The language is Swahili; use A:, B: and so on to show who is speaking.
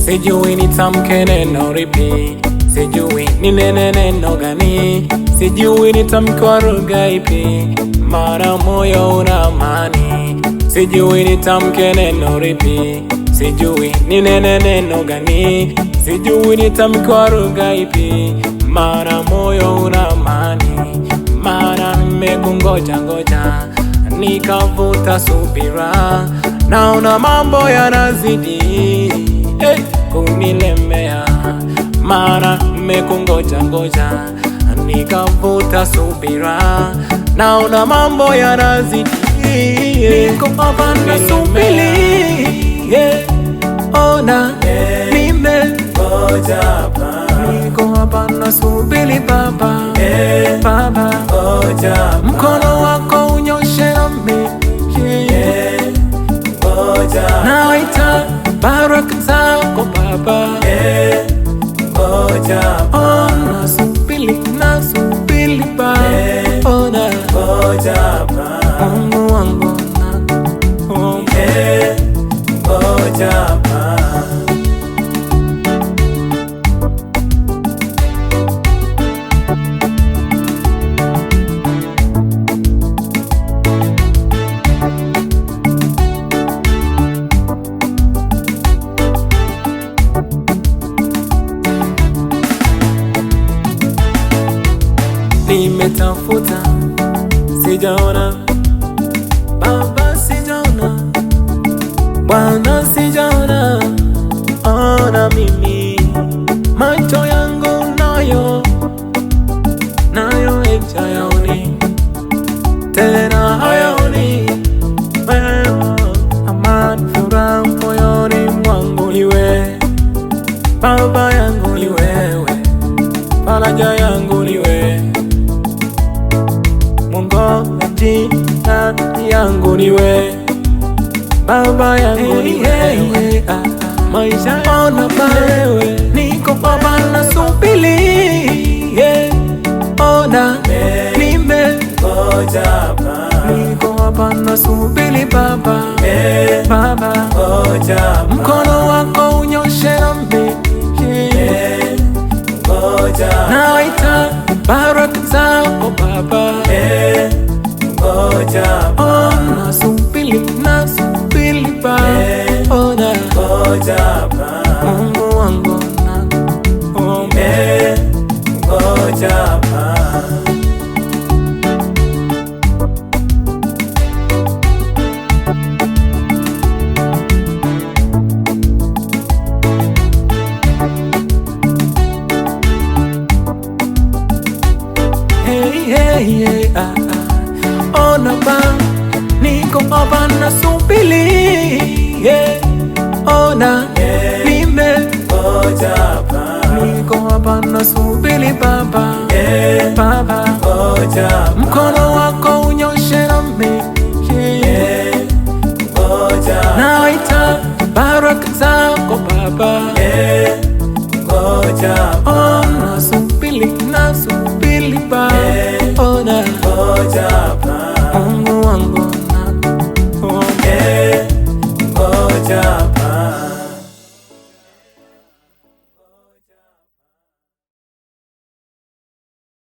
A: sijui nitamke neno ripi, sijui ninene neno gani, sijui nitamke kwa lugha ipi, maana moyo una amani. Sijui nitamke neno ripi, sijui ninene neno gani, sijui nitamke kwa lugha ipi, maana moyo una amani. Maana nimekungoja ngoja, nikavuta subira, naona mambo yanazidi kunilemea. Maana nimekungoja ngoja, nikavuta subira, naona mambo yanazidi. Niko hapa nasubiri, ona nimengoja hapa. Niko hapa nasubiri Baba, Baba, mkono wako unyoshe nami, naita baraka zako Baba, oh, nasubiri Baba, ona Mungu wangu ngoja hapa. Nimetafuta sijaona, Baba sijaona, Bwana sijaona, ona mimi macho yangu nayo hayaoni tena, hayaoni wewe. Amani furaha moyoni mwangu ni wewe, Baba yangu ni wewe, faraja yangu ni wewe, mwongozaji yangu ni wewe, Baba yangu ni wewe, maisha ona wewe. Niko hapa nasubiri, ona nimengoja hapa. Niko hapa nasubiri Baba, Baba, mkono wako unyoshe nami, naita baraka zako Baba, oh, nasubiri Baba, ona Mungu wangu ngoja hapa. Ona ba, niko hapa nasubiri, ona nimengoja hapa. Niko hapa nasubiri Baba, Baba, mkono wako unyoshe nami, naita baraka zako Baba, oh, nasubiri Baba, ona